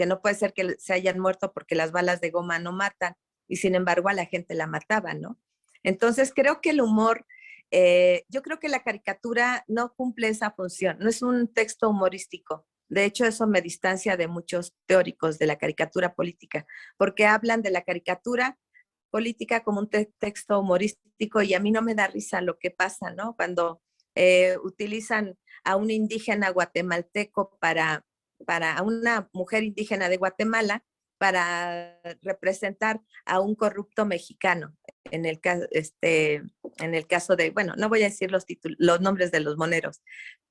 no puede ser que se hayan muerto porque las balas de goma no matan, y sin embargo a la gente la mataban, ¿no? Entonces creo que el humor, yo creo que la caricatura no cumple esa función, no es un texto humorístico. De hecho, eso me distancia de muchos teóricos de la caricatura política, porque hablan de la caricatura política como un texto humorístico, y a mí no me da risa lo que pasa, ¿no? Cuando utilizan a un indígena guatemalteco a una mujer indígena de Guatemala para representar a un corrupto mexicano. En el caso de, bueno, no voy a decir los nombres de los moneros,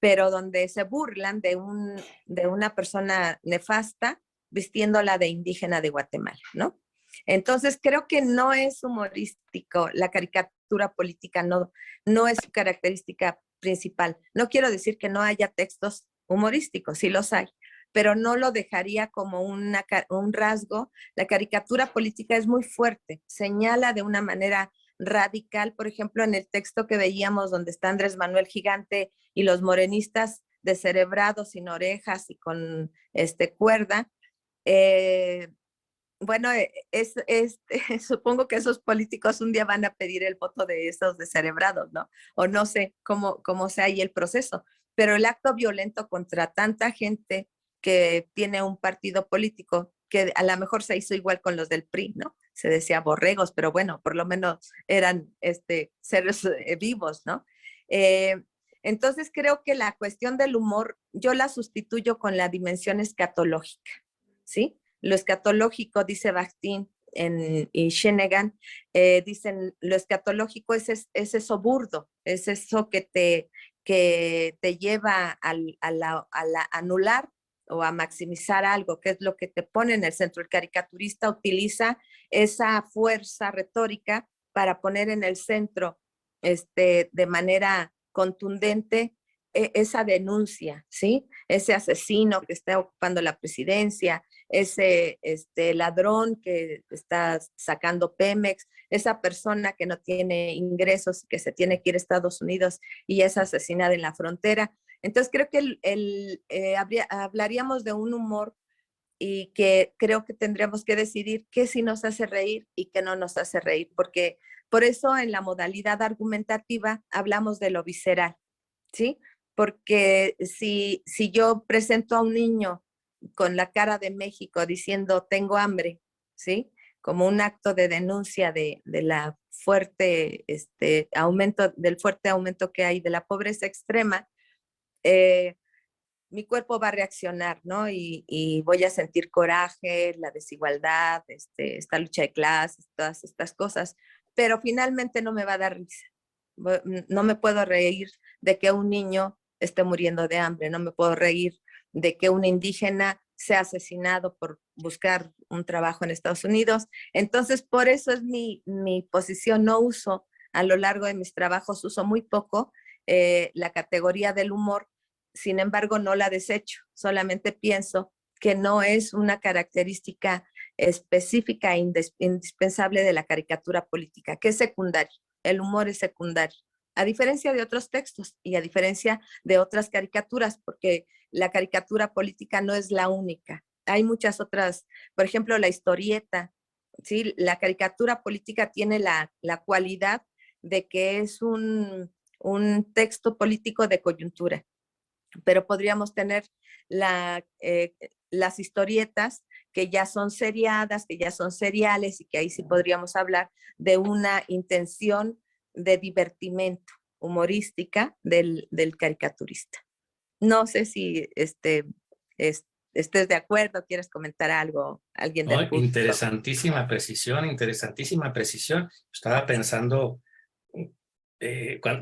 pero donde se burlan de una persona nefasta vistiéndola de indígena de Guatemala, ¿no? Entonces creo que no es humorístico, la caricatura política no es su característica principal. No quiero decir que no haya textos humorísticos, sí los hay, pero no lo dejaría como un rasgo. La caricatura política es muy fuerte, señala de una manera radical, por ejemplo, en el texto que veíamos donde está Andrés Manuel Gigante y los morenistas descerebrados, sin orejas y con cuerda. Bueno, supongo que esos políticos un día van a pedir el voto de esos descerebrados, ¿no? O no sé cómo sea ahí el proceso, pero el acto violento contra tanta gente que tiene un partido político, que a lo mejor se hizo igual con los del PRI, ¿no? Se decía borregos, pero bueno, por lo menos eran seres vivos, ¿no? Entonces creo que la cuestión del humor, yo la sustituyo con la dimensión escatológica, ¿sí? Lo escatológico, dice Bakhtin y Shenegan, dicen, lo escatológico es eso burdo, es eso que te lleva a anular o a maximizar algo, que es lo que te pone en el centro. El caricaturista utiliza esa fuerza retórica para poner en el centro de manera contundente esa denuncia, ¿sí? Ese asesino que está ocupando la presidencia, ese ladrón que está sacando Pemex, esa persona que no tiene ingresos, que se tiene que ir a Estados Unidos y es asesinada en la frontera. Entonces creo que hablaríamos de un humor y que creo que tendríamos que decidir qué sí nos hace reír y qué no nos hace reír, porque por eso en la modalidad argumentativa hablamos de lo visceral, ¿sí? Porque si yo presento a un niño con la cara de México diciendo tengo hambre, ¿sí? Como un acto de denuncia del fuerte aumento que hay de la pobreza extrema, mi cuerpo va a reaccionar, ¿no? Y voy a sentir coraje, la desigualdad, esta lucha de clases, todas estas cosas, pero finalmente no me va a dar risa. No me puedo reír de que un niño esté muriendo de hambre, no me puedo reír de que un indígena sea asesinado por buscar un trabajo en Estados Unidos. Entonces, por eso es mi posición. No uso, a lo largo de mis trabajos, uso muy poco la categoría del humor. Sin embargo, no la desecho, solamente pienso que no es una característica específica e indispensable de la caricatura política, que es secundario. El humor es secundario, a diferencia de otros textos y a diferencia de otras caricaturas, porque la caricatura política no es la única. Hay muchas otras, por ejemplo, la historieta, ¿sí? La caricatura política tiene la cualidad de que es un texto político de coyuntura, pero podríamos tener las historietas que ya son seriadas, que ya son seriales y que ahí sí podríamos hablar de una intención de divertimento humorística del caricaturista. No sé si estés de acuerdo, quieres comentar algo, alguien del público. Interesantísima precisión. Estaba pensando,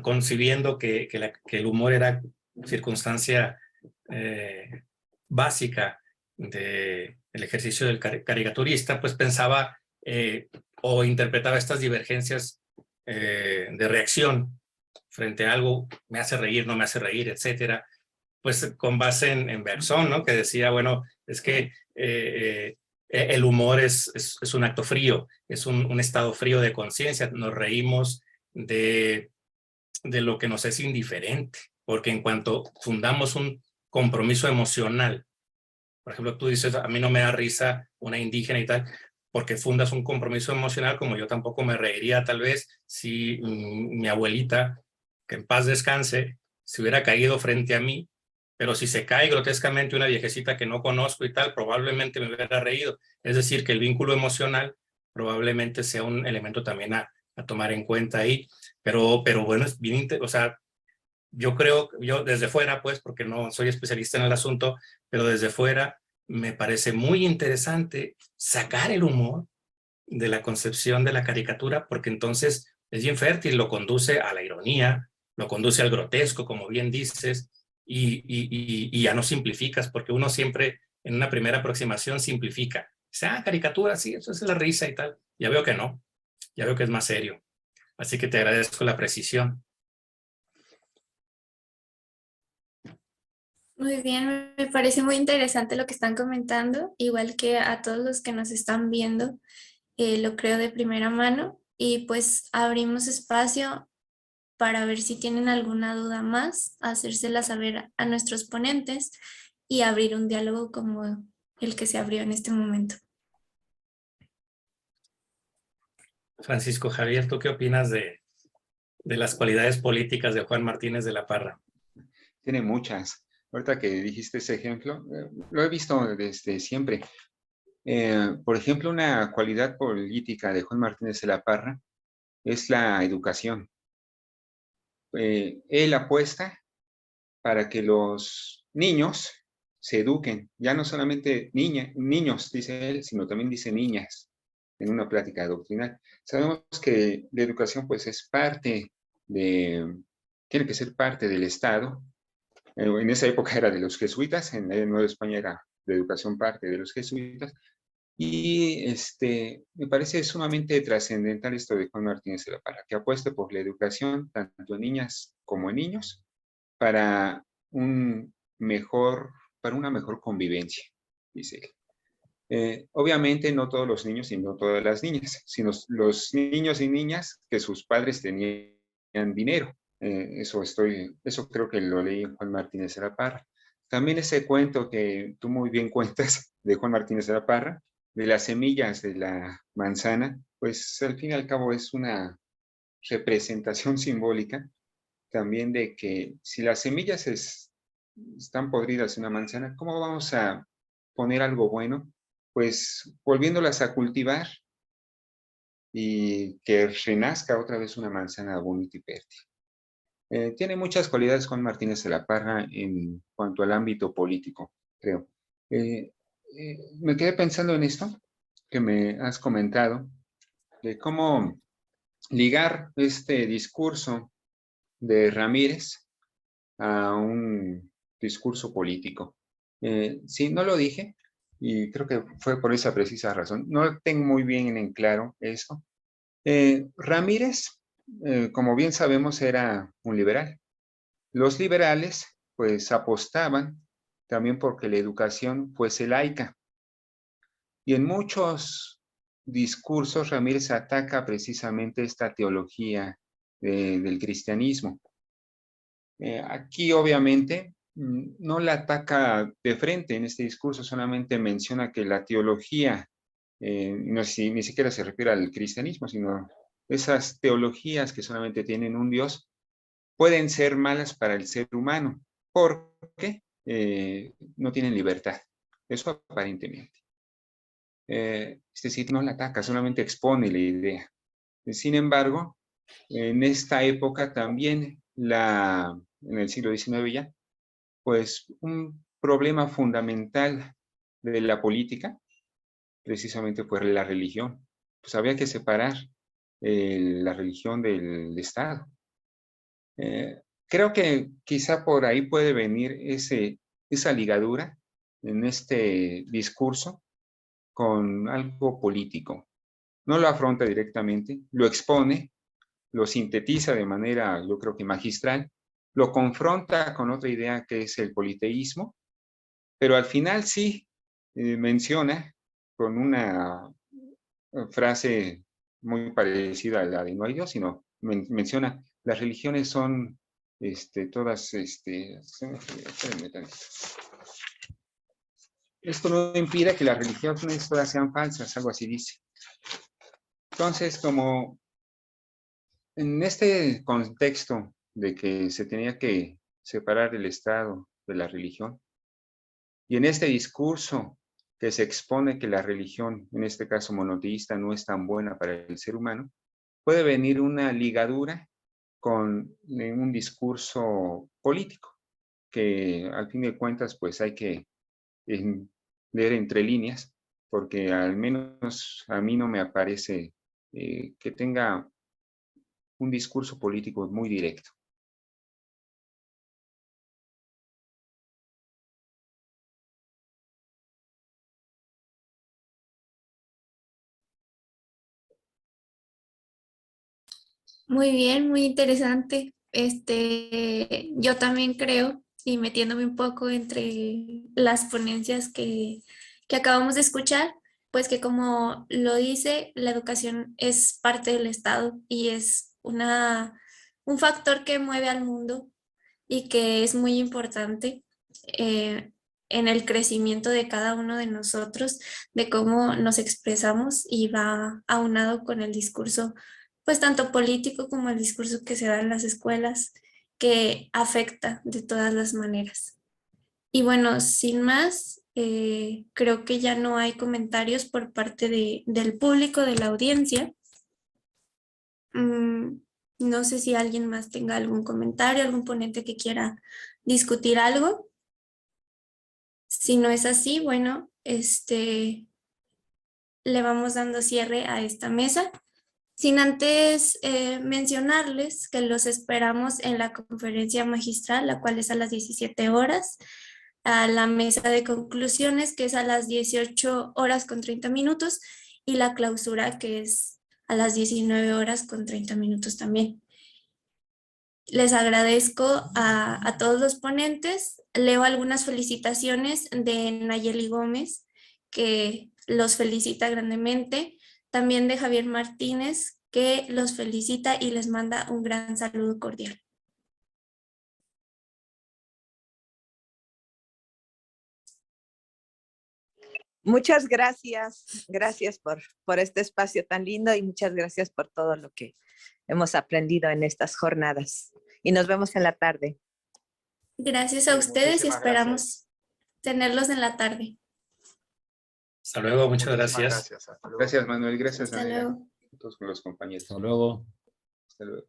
concibiendo que el humor era circunstancia básica del ejercicio del caricaturista, pues pensaba o interpretaba estas divergencias de reacción frente a algo, me hace reír, no me hace reír, etcétera, pues con base en Bergson, ¿no? Que decía, bueno, es que el humor es un acto frío, es un estado frío de conciencia, nos reímos de lo que nos es indiferente, porque en cuanto fundamos un compromiso emocional, por ejemplo, tú dices, a mí no me da risa una indígena y tal, porque fundas un compromiso emocional, como yo tampoco me reiría tal vez si mi abuelita, que en paz descanse, se hubiera caído frente a mí, pero si se cae grotescamente una viejecita que no conozco y tal, probablemente me hubiera reído. Es decir, que el vínculo emocional probablemente sea un elemento también a tomar en cuenta ahí. Pero bueno, es bien, o sea, yo creo, yo desde fuera, pues, porque no soy especialista en el asunto, pero desde fuera me parece muy interesante sacar el humor de la concepción de la caricatura, porque entonces es bien fértil, lo conduce a la ironía, lo conduce al grotesco, como bien dices, y ya no simplificas, porque uno siempre en una primera aproximación simplifica. Dice, caricatura, sí, eso es la risa y tal. Ya veo que no, ya veo que es más serio. Así que te agradezco la precisión. Muy bien, me parece muy interesante lo que están comentando, igual que a todos los que nos están viendo, lo creo de primera mano y pues abrimos espacio para ver si tienen alguna duda más, hacérsela saber a nuestros ponentes y abrir un diálogo como el que se abrió en este momento. Francisco Javier, ¿tú qué opinas de las cualidades políticas de Juan Martínez de la Parra? Tiene muchas. Ahorita que dijiste ese ejemplo, lo he visto desde siempre. Por ejemplo, una cualidad política de Juan Martínez de la Parra es la educación. Él apuesta para que los niños se eduquen, ya no solamente niños, dice él, sino también dice niñas, en una plática doctrinal. Sabemos que la educación pues es tiene que ser parte del Estado. En esa época era de los jesuitas, en Nueva España era de educación parte de los jesuitas, y me parece sumamente trascendental esto de Juan Martínez de la Parra, que apueste por la educación, tanto en niñas como en niños, para, para una mejor convivencia, dice él. Obviamente no todos los niños y no todas las niñas, sino los niños y niñas que sus padres tenían dinero. Eso creo que lo leí en Juan Martínez de la Parra. También ese cuento que tú muy bien cuentas de Juan Martínez de la Parra, de las semillas de la manzana, pues al fin y al cabo es una representación simbólica también de que si las semillas están podridas en una manzana, ¿cómo vamos a poner algo bueno? Pues volviéndolas a cultivar y que renazca otra vez una manzana bonita y fértil. Tiene muchas cualidades Juan Martínez de la Parra en cuanto al ámbito político, creo. Me quedé pensando en esto que me has comentado, de cómo ligar este discurso de Ramírez a un discurso político. Sí, no lo dije, y creo que fue por esa precisa razón. No tengo muy bien en claro eso. Ramírez, como bien sabemos, era un liberal. Los liberales, pues, apostaban también porque la educación fuese laica. Y en muchos discursos, Ramírez ataca precisamente esta teología del cristianismo. Aquí, obviamente, no la ataca de frente en este discurso, solamente menciona que la teología, no sé si ni siquiera se refiere al cristianismo, sino esas teologías que solamente tienen un Dios, pueden ser malas para el ser humano, porque no tienen libertad. Eso aparentemente. Es decir, no la ataca, solamente expone la idea. Sin embargo, en esta época también, en el siglo XIX ya, pues un problema fundamental de la política, precisamente fue la religión. Pues había que separar la religión del Estado. Creo que quizá por ahí puede venir esa ligadura en este discurso con algo político. No lo afronta directamente, lo expone, lo sintetiza de manera, yo creo que magistral, lo confronta con otra idea que es el politeísmo, pero al final sí menciona con una frase muy parecida a la de no hay Dios, sino menciona las religiones son todas, espérenme tantito. Esto no impide que las religiones todas sean falsas, algo así dice. Entonces, como en este contexto de que se tenía que separar el Estado de la religión, y en este discurso que se expone que la religión, en este caso monoteísta, no es tan buena para el ser humano, puede venir una ligadura con un discurso político, que al fin de cuentas pues hay que leer entre líneas, porque al menos a mí no me aparece que tenga un discurso político muy directo. Muy bien, muy interesante. Yo también creo, y metiéndome un poco entre las ponencias que acabamos de escuchar, pues que como lo dice, la educación es parte del Estado y es un factor que mueve al mundo y que es muy importante en el crecimiento de cada uno de nosotros, de cómo nos expresamos y va aunado con el discurso, pues tanto político como el discurso que se da en las escuelas, que afecta de todas las maneras. Y bueno, sin más, creo que ya no hay comentarios por parte del público, de la audiencia. No sé si alguien más tenga algún comentario, algún ponente que quiera discutir algo. Si no es así, bueno, le vamos dando cierre a esta mesa. Sin antes mencionarles que los esperamos en la conferencia magistral, la cual es a las 17 horas, a la mesa de conclusiones, que es a las 18 horas con 30 minutos, y la clausura, que es a las 19 horas con 30 minutos también. Les agradezco a todos los ponentes. Leo algunas felicitaciones de Nayeli Gómez, que los felicita grandemente. También de Javier Martínez, que los felicita y les manda un gran saludo cordial. Muchas gracias. Gracias por este espacio tan lindo y muchas gracias por todo lo que hemos aprendido en estas jornadas. Y nos vemos en la tarde. Gracias a Sí, ustedes y muchísimas esperamos gracias. tenerlos en la tarde. Hasta luego, muchas Muchísimas gracias. gracias. Hasta luego. Gracias, Manuel. Gracias, Hasta Anela. luego. A todos los compañeros. Hasta luego. Hasta luego.